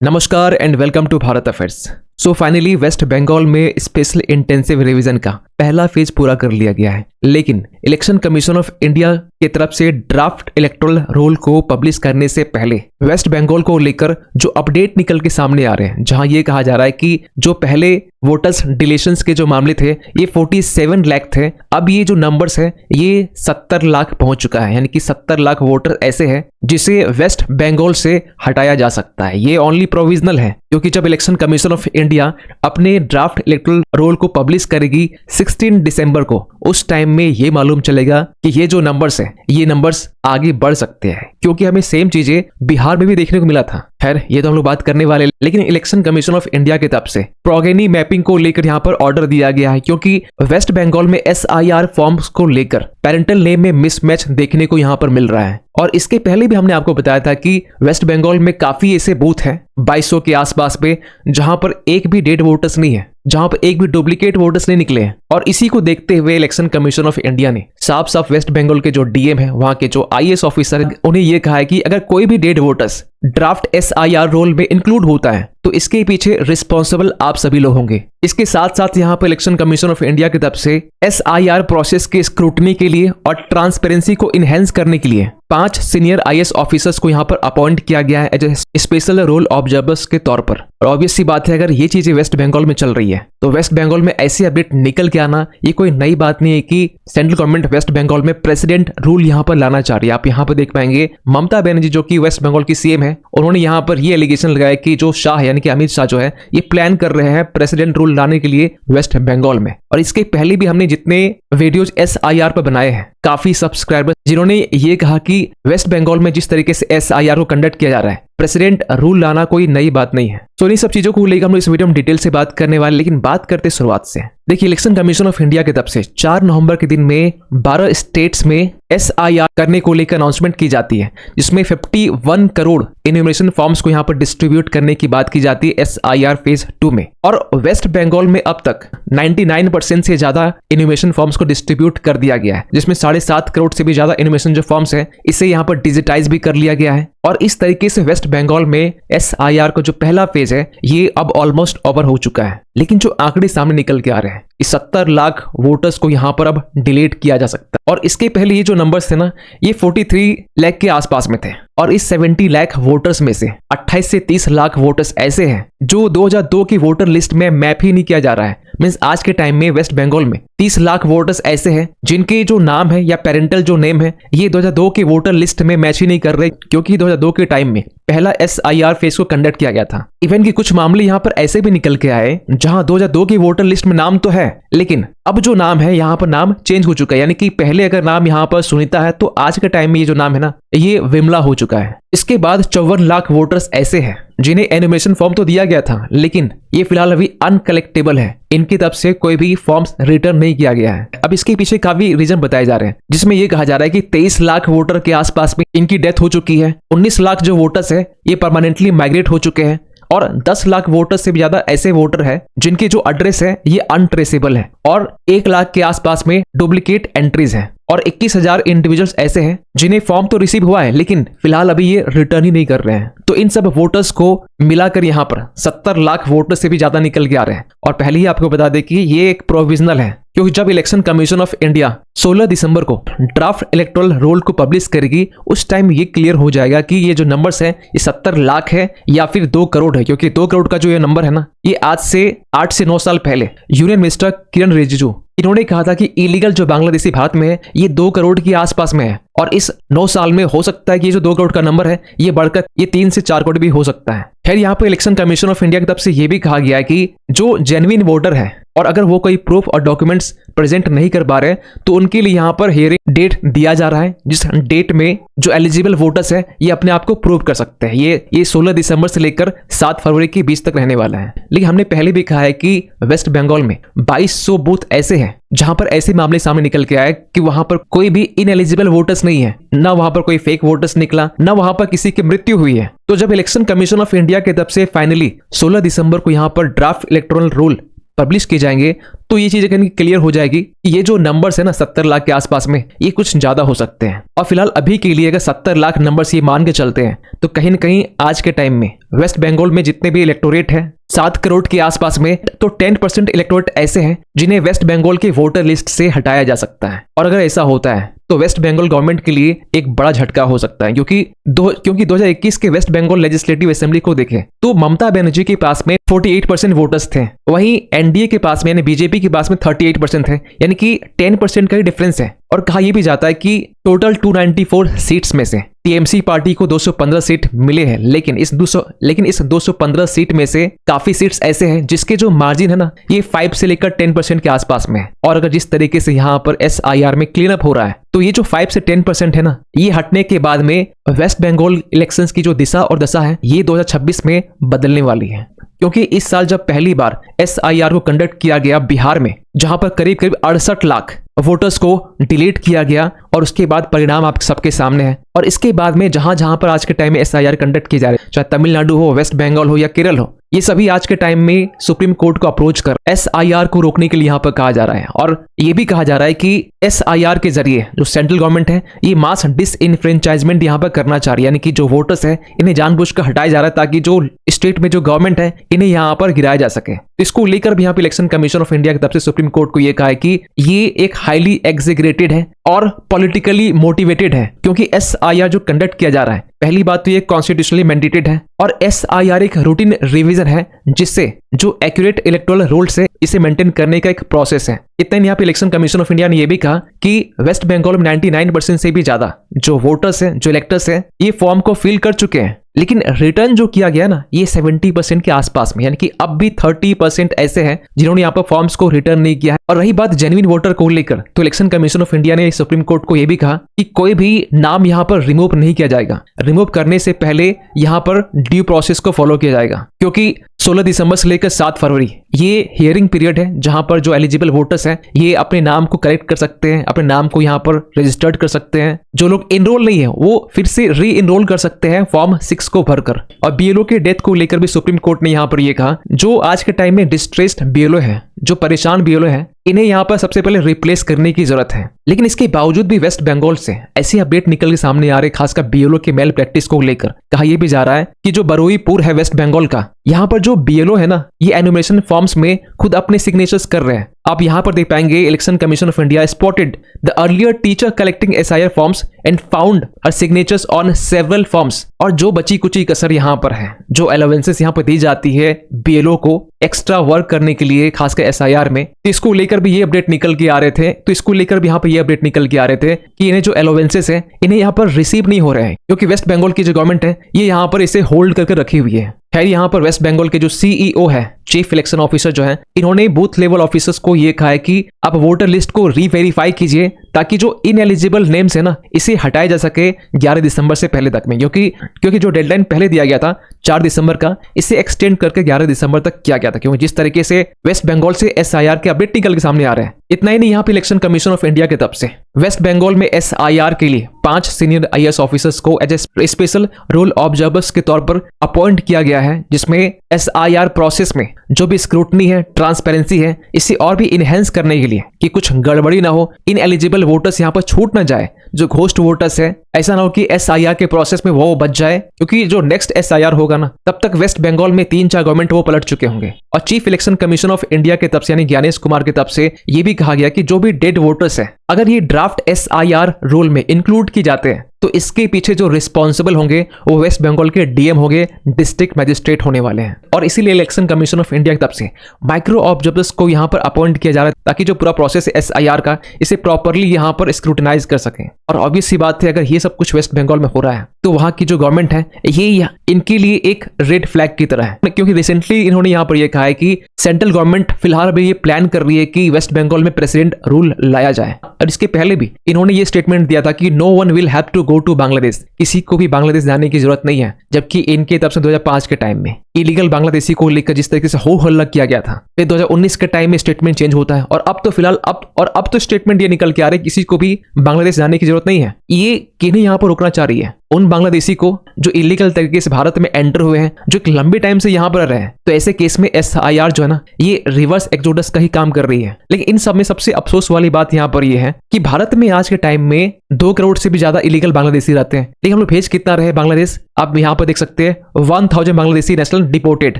नमस्कार and welcome to Bharat affairs. So finally West Bengal में special intensive revision का पहला फेज पूरा कर लिया गया है, लेकिन इलेक्शन कमीशन ऑफ इंडिया की तरफ से ड्राफ्ट इलेक्टोरल रोल को पब्लिश करने से पहले वेस्ट बंगाल को लेकर जो अपडेट निकल के सामने आ रहे हैं, जहां ये कहा जा रहा है कि जो पहले वोटर्स डिलीशंस के जो मामले थे ये 47 लाख थे, अब ये जो नंबर्स है ये 70 लाख पहुंच चुका है। यानी कि 70 लाख वोटर ऐसे हैं जिसे वेस्ट बंगाल से हटाया जा सकता है। ये ओनली प्रोविजनल है, क्योंकि जब इलेक्शन कमीशन ऑफ इंडिया अपने ड्राफ्ट इलेक्टोरल रोल को पब्लिश करेगी 16 दिसंबर को, उस टाइम में ये मालूम चलेगा कि ये जो नंबर्स है ये नंबर्स आगे बढ़ सकते हैं, क्योंकि हमें सेम चीजें बिहार में भी देखने को मिला था। खैर ये तो हम लोग बात करने वाले, लेकिन इलेक्शन कमीशन ऑफ इंडिया की तरफ से प्रोगेनी मैपिंग को लेकर यहाँ पर ऑर्डर दिया गया है, क्योंकि वेस्ट बंगाल में SIR फॉर्म्स को लेकर पेरेंटल नेम में मिसमैच देखने को यहाँ पर मिल रहा है। और इसके पहले भी हमने आपको बताया था कि वेस्ट बंगाल में काफी ऐसे बूथ हैं 2200 के आसपास पे, जहां पर एक भी डेड वोटर्स नहीं है, जहां पर एक भी डुप्लीकेट वोटर्स नहीं निकले हैं। और इसी को देखते हुए इलेक्शन कमीशन ऑफ इंडिया ने साफ साफ वेस्ट बंगाल के जो DM है, वहां के जो IAS ऑफिसर है, उन्हें यह कहा है कि अगर कोई भी dead voters draft SIR roll में इंक्लूड होता है तो इसके पीछे रिस्पॉन्सिबल आप सभी लोग होंगे। इसके साथ साथ यहाँ पर इलेक्शन कमीशन ऑफ इंडिया की तरफ से SIR प्रोसेस के स्क्रूटनी के लिए और ट्रांसपेरेंसी को इनहेंस करने के लिए 5 सीनियर IAS ऑफिसर्स को यहाँ पर अपॉइंट किया गया है as a special roll observers के तौर पर। और ऑब्वियस सी बात है, अगर ये चीजें वेस्ट बंगाल में चल रही है तो वेस्ट बंगाल में ऐसी अपडेट निकल के आना ये कोई नई बात नहीं है कि सेंट्रल गवर्नमेंट वेस्ट बंगाल में प्रेसिडेंट रूल यहाँ पर लाना चाह रही है। आप यहाँ पर देख पाएंगे ममता बनर्जी जो कि वेस्ट बंगाल की CM है, उन्होंने यहाँ पर ये एलिगेशन लगाया कि जो शाह यानी कि अमित शाह जो है ये प्लान कर रहे हैं प्रेसिडेंट रूल लाने के लिए वेस्ट बंगाल में। और इसके पहले भी हमने जितने वीडियोज SIR पर बनाए हैं, काफी सब्सक्राइबर्स जिन्होंने ये कहा कि वेस्ट बंगाल में जिस तरीके से SIR को कंडक्ट किया जा रहा है, प्रेसिडेंट रूल लाना कोई नई बात नहीं है। तो इन सब चीजों को लेकर हम लोग इस वीडियो में डिटेल से बात करने वाले, लेकिन बात करते शुरुआत से। देखिए, इलेक्शन कमीशन ऑफ इंडिया की तरफ से 4 नवंबर के दिन में 12 स्टेट्स में SIR करने को लेकर अनाउंसमेंट की जाती है, जिसमें 51 करोड़ इन्यूमरेशन फॉर्म्स को यहाँ पर डिस्ट्रीब्यूट करने की बात की जाती है SIR फेज 2 में। और वेस्ट बंगाल में अब तक 99% से ज्यादा इन्यूमरेशन फॉर्म्स को डिस्ट्रीब्यूट कर दिया गया है, जिसमें 7.5 करोड़ से भी ज्यादा इन्यूमरेशन जो फॉर्म्स है इसे यहाँ पर डिजिटाइज भी कर लिया गया है। और इस तरीके से वेस्ट बंगाल में SIR का जो पहला फेज है ये अब ऑलमोस्ट ओवर हो चुका है। लेकिन जो आंकड़े सामने निकल के आ रहे हैं, इस 70 लाख वोटर्स को यहाँ पर अब डिलीट किया जा सकता है। और इसके पहले ये जो नंबर्स थे ना, ये 43 लाख के आसपास में थे। और इस 70 लाख वोटर्स में से 28 से 30 लाख वोटर्स ऐसे हैं जो 2002 की वोटर लिस्ट में मैप ही नहीं किया जा रहा है। मींस आज के टाइम में वेस्ट बंगाल में 30 लाख वोटर्स ऐसे हैं जिनके जो नाम है या पेरेंटल जो नेम है ये 2002 की वोटर लिस्ट में मैच ही नहीं कर रहे, क्योंकि 2002 के टाइम में पहला SIR फेज को कंडक्ट किया गया था। इवन की कुछ मामले यहाँ पर ऐसे भी निकल के आए जहां 2002 की वोटर लिस्ट में नाम तो है, लेकिन अब जो नाम है यहाँ पर नाम चेंज हो चुका है। यानी कि पहले अगर नाम यहाँ पर सुनीता है तो आज के टाइम में ये जो नाम है ना ये विमला हो चुका है। इसके बाद 54 लाख वोटर्स ऐसे हैं जिन्हें एनिमेशन फॉर्म तो दिया गया था, लेकिन ये फिलहाल अभी अनकलेक्टेबल है, इनकी तरफ से कोई भी फॉर्म्स रिटर्न नहीं किया गया है। अब इसके पीछे काफी रीजन बताए जा रहे हैं, जिसमें ये कहा जा रहा है कि 23 लाख वोटर के आसपास में इनकी डेथ हो चुकी है, 19 लाख जो वोटर्स है ये परमानेंटली माइग्रेट हो चुके हैं, और 10 लाख वोटर्स से भी ज्यादा ऐसे वोटर है जिनके जो एड्रेस है ये अनट्रेसेबल है, और 1 लाख के आसपास में डुप्लीकेट एंट्रीज है, और 21,000 इंडिविजुअल्स ऐसे हैं जिन्हें फॉर्म तो रिसीव हुआ है लेकिन फिलहाल अभी ये रिटर्न ही नहीं कर रहे हैं। तो इन सब वोटर्स को मिलाकर यहाँ पर 70 लाख वोटर्स से भी ज्यादा निकल के आ रहे हैं। और पहले ही आपको बता दें कि ये एक प्रोविजनल है, क्योंकि जब इलेक्शन कमीशन ऑफ इंडिया 16 दिसंबर को ड्राफ्ट इलेक्टोरल रोल को पब्लिश करेगी, उस टाइम ये क्लियर हो जाएगा कि ये जो नंबर्स है ये 70 लाख है या फिर 2 करोड़ है। क्योंकि 2 करोड़ का जो ये नंबर है ना, ये आज से 8 से 9 साल पहले यूनियन मिनिस्टर किरण रिजिजू इन्होंने कहा था कि इलीगल जो बांग्लादेशी भारत में है ये 2 करोड़ के आसपास में है, और इस 9 साल में हो सकता है कि ये जो 2 करोड़ का नंबर है ये बढ़कर ये 3 से 4 करोड़ भी हो सकता है। खैर यहाँ पर इलेक्शन कमीशन ऑफ इंडिया की तरफ से ये भी कहा गया है कि जो जेन्युइन वोटर है और अगर वो कोई प्रूफ और डॉक्यूमेंट्स प्रेजेंट नहीं कर पा रहे तो उनके लिए यहाँ पर हियरिंग डेट दिया जा रहा है, जिस डेट में जो एलिजिबल वोटर्स है ये अपने आप को प्रूव कर सकते हैं। ये 16 दिसंबर से लेकर 7 फरवरी के बीच तक रहने वाला है। लेकिन हमने पहले भी कहा है कि वेस्ट बंगाल में 2200 बूथ ऐसे हैं जहां पर ऐसे मामले सामने निकल के आए कि वहां पर कोई भी इनएलिजिबल वोटर्स नहीं है, ना वहां पर कोई फेक वोटर्स निकला, ना वहां पर किसी की मृत्यु हुई है। तो जब इलेक्शन कमीशन ऑफ इंडिया की तरफ से फाइनली 16 दिसंबर को यहाँ पर ड्राफ्ट इलेक्टोरल रूल पब्लिश किए जाएंगे तो ये चीजें कहीं क्लियर हो जाएगी कि ये जो नंबर्स है ना 70 लाख के आसपास में ये कुछ ज्यादा हो सकते हैं। और फिलहाल अभी के लिए अगर 70 लाख नंबर्स ये मान के चलते हैं तो कहीं ना कहीं आज के टाइम में वेस्ट बंगाल में जितने भी इलेक्टोरेट है 7 करोड़ के आसपास में, तो 10% इलेक्टोरेट ऐसे हैं जिन्हें वेस्ट बंगाल के वोटर लिस्ट से हटाया जा सकता है। और अगर ऐसा होता है तो वेस्ट बंगाल गवर्नमेंट के लिए एक बड़ा झटका हो सकता है, क्योंकि 2021 के वेस्ट बंगाल लेजिस्लेटिव असेंबली को देखें तो ममता बनर्जी के पास में 48% वोटर्स थे, वहीं एनडीए के पास में यानी बीजेपी के पास में 38% थे, यानी कि 10% का ही डिफरेंस है। और कहा यह भी जाता है कि टोटल 294 सीट्स में से टीएमसी पार्टी को 215 सीट मिले हैं, लेकिन इस 215 सीट में से काफी सीट्स ऐसे हैं जिसके जो मार्जिन है ना, ये 5 से लेकर 10% के आसपास में है। और अगर जिस तरीके से यहाँ पर SIR में क्लीन अप हो रहा है, तो ये जो 5 से 10% है ना, ये हटने के बाद में वेस्ट बंगाल इलेक्शंस की जो दिशा और दशा है, ये 2026 में बदलने वाली है। क्योंकि इस साल जब पहली बार SIR को कंडक्ट किया गया बिहार में, जहां पर करीब 68 लाख वोटर्स को डिलीट किया गया, और उसके बाद परिणाम आप सबके सामने है। और इसके बाद में जहां जहां पर आज के टाइम में SIR कंडक्ट किए जा रहे हैं, चाहे तमिलनाडु हो, वेस्ट बंगाल हो या केरल हो, ये सभी आज के टाइम में सुप्रीम कोर्ट को अप्रोच कर SIR को रोकने के लिए यहाँ पर कहा जा रहा है। और ये भी कहा जा रहा है कि SIR के जरिए जो सेंट्रल गवर्नमेंट है, ये मास डिसइनफ्रेंचाइजमेंट यहाँ पर करना चाह रही है, यानी कि जो वोटर्स है इन्हें जानबूझकर हटाया जा रहा है ताकि जो स्टेट में जो गवर्नमेंट है इन्हें यहाँ पर गिराया जा सके। इसको लेकर भी यहाँ पे इलेक्शन कमीशन ऑफ इंडिया की तरफ से सुप्रीम कोर्ट को यह कहा है कि ये एक हाईली एग्जीग्रेटेड है और पॉलिटिकली मोटिवेटेड है, क्योंकि SIR जो कंडक्ट किया जा रहा है, पहली बात तो ये कॉन्स्टिट्यूशनली मैंडेटेड है, और SIR एक रूटीन रिवीजन है जिससे जो एक्यूरेट इलेक्टोरल रोल्स है इसे मेंटेन करने का एक प्रोसेस है। इतना ही यहाँ पे इलेक्शन कमीशन ऑफ इंडिया ने यह भी कहा कि वेस्ट बंगाल में 99% से भी ज्यादा जो वोटर्स हैं, जो इलेक्टर्स हैं, ये फॉर्म को फिल कर चुके हैं, लेकिन रिटर्न जो किया गया ना, ये 70% के आसपास में, यानी कि अब भी 30% ऐसे हैं जिन्होंने यहाँ पर फॉर्म्स को रिटर्न नहीं किया है। और रही बात जेन्युइन वोटर को लेकर, तो इलेक्शन कमीशन ऑफ इंडिया ने सुप्रीम कोर्ट को यह भी कहा कि कोई भी नाम यहाँ पर रिमूव नहीं किया जाएगा। रिमूव करने से पहले यहाँ पर ड्यू प्रोसेस को फॉलो किया जाएगा, क्योंकि 16 दिसंबर से लेकर 7 फरवरी ये हियरिंग पीरियड है जहां पर जो एलिजिबल वोटर्स हैं ये अपने नाम को करेक्ट कर सकते हैं, अपने नाम को यहां पर रजिस्टर्ड कर सकते हैं। जो लोग इनरोल नहीं है वो फिर से री इनरोल कर सकते हैं फॉर्म 6 को भरकर। और BLO के डेथ को लेकर भी सुप्रीम कोर्ट ने यहां पर यह कहा, जो आज के टाइम में डिस्ट्रेस्ड BLO है, जो परेशान BLO है, इन्हें यहाँ पर सबसे पहले रिप्लेस करने की जरूरत है। लेकिन इसके बावजूद भी वेस्ट बंगाल से ऐसी अपडेट निकल के सामने आ रहे, खासकर BLO के मेल प्रैक्टिस को लेकर कहा यह भी जा रहा है कि जो बरुईपुर है वेस्ट बंगाल का, यहाँ पर जो BLO है ना, ये एनुमरेशन फॉर्म्स में खुद अपने सिग्नेचर्स कर रहे हैं। आप यहाँ पर देख पाएंगे election commission of India spotted the earlier teacher collecting SIR forms and found her signatures on several forms. और जो बची कुची कसर यहाँ पर है, जो अलाउंसेस यहाँ पर दी जाती है BLO को एक्स्ट्रा वर्क करने के लिए, खासकर SIR में, तो इसको लेकर भी ये अपडेट निकल के आ रहे थे। तो इसको लेकर भी यहाँ पर ये अपडेट निकल के आ रहे थे कि इन्हें जो अलाउंसेस है इन्हें यहाँ पर रिसीव नहीं हो रहे हैं, क्योंकि वेस्ट बंगाल की जो गवर्नमेंट है ये यहाँ पर इसे होल्ड करके रखी हुई है। खैर यहाँ पर वेस्ट बंगाल के जो CEO है, चीफ इलेक्शन ऑफिसर जो है, इन्होंने बूथ लेवल ऑफिसर्स को ये कहा है कि आप वोटर लिस्ट को रीवेरीफाई कीजिए ताकि जो इनएलिजिबल नेम्स है ना, इसे हटाया जा सके 11 दिसंबर से पहले तक में, क्योंकि जो डेडलाइन पहले दिया गया था 4 दिसंबर का, इसे एक्सटेंड करके 11 दिसंबर तक किया गया था, क्योंकि जिस तरीके से वेस्ट बंगाल से SIR के अपडेट निकल के सामने आ रहे हैं। इतना ही नहीं, यहाँ पे इलेक्शन कमीशन ऑफ इंडिया की तरफ से वेस्ट बंगाल में SIR के लिए 5 सीनियर IAS ऑफिसर्स को as a special roll observers के तौर पर अपॉइंट किया गया है, जिसमें SIR प्रोसेस में जो भी स्क्रूटनी है, ट्रांसपेरेंसी है, इसे और भी इनहेंस करने के लिए कि कुछ गड़बड़ी ना हो, इनएलिजिबल वोटर्स यहाँ पर छूट ना जाए, जो घोस्ट वोटर्स है, ऐसा ना हो कि SIR के प्रोसेस में वो बच जाए, क्योंकि जो नेक्स्ट SIR होगा ना, तब तक वेस्ट बंगाल में 3-4 गवर्नमेंट वो पलट चुके होंगे। और chief election commission of India के तरफ से यानी ज्ञानेश कुमार की तरफ से ये भी कहा गया कि जो भी डेड वोटर्स है, अगर ये ड्राफ्ट SIR रोल में इंक्लूड की जाते हैं तो इसके पीछे जो रिस्पॉन्सिबल होंगे वो वेस्ट बंगाल के DM होंगे, डिस्ट्रिक्ट मैजिस्ट्रेट होने वाले हैं। और इसीलिए इलेक्शन कमीशन ऑफ इंडिया की तरफ से माइक्रो ऑब्जर्वर्स को यहाँ पर अपॉइंट किया जा रहा है ताकि जो पूरा प्रोसेस है SIR का, इसे प्रॉपरली यहाँ पर स्क्रूटनाइज कर सकें। और ऑब्वियस सी बात है, अगर ये सब कुछ वेस्ट बंगाल में हो रहा है तो वहाँ की जो गवर्नमेंट है ये इनके लिए एक रेड फ्लैग की तरह है, क्योंकि रिसेंटली इन्होंने यहाँ पर यह कहा है कि सेंट्रल गवर्नमेंट फिलहाल अभी ये प्लान कर रही है कि वेस्ट बंगाल में प्रेसिडेंट रूल लाया जाए। और इसके पहले भी इन्होंने ये स्टेटमेंट दिया था कि no one will have to go to Bangladesh, किसी को भी बांग्लादेश जाने की जरूरत नहीं है। जबकि इनके तरफ से 2005 के टाइम में इलीगल बांग्लादेशी को लेकर जिस तरीके से हो हल्ला किया गया था, फिर 2019 के टाइम में स्टेटमेंट चेंज होता है, और अब तो फिलहाल अब तो स्टेटमेंट ये निकल के आ रहे हैं किसी को भी बांग्लादेश जाने की जरूरत नहीं है। ये किन्हें यहाँ पर रोकना चाह रही है? उन बांग्लादेशी को जो इलीगल तरीके से भारत में एंटर हुए हैं, जो एक लंबे टाइम से यहाँ पर रहे हैं। तो ऐसे केस में SIR जो है ना, ये रिवर्स एक्सोडस का ही काम कर रही है। लेकिन इन सब में सबसे अफसोस वाली बात यहाँ पर यह है कि भारत में आज के टाइम में 2 करोड़ से भी ज्यादा इलीगल बांग्लादेशी रहते हैं, लेकिन हम लोग भेज कितना रहे बांग्लादेश? आप यहाँ पर देख सकते हैं 1000 बांग्लादेशी नेशनल डिपोर्टेड।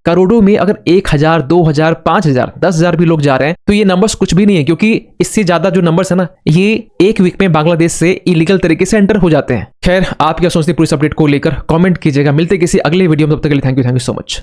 करोड़ों में अगर 1000, 2000, 5000, 10,000 भी लोग जा रहे हैं तो ये नंबर्स कुछ भी नहीं है, क्योंकि इससे ज्यादा जो नंबर्स है ना, ये एक वीक में बांग्लादेश से इलीगल तरीके से एंटर हो जाते हैं। खैर, आप क्या सोचते हैं पूरी अपडेट को लेकर, कमेंट कीजिएगा। मिलते किसी अगले वीडियो में, तब तक के लिए थैंक यू सो मच।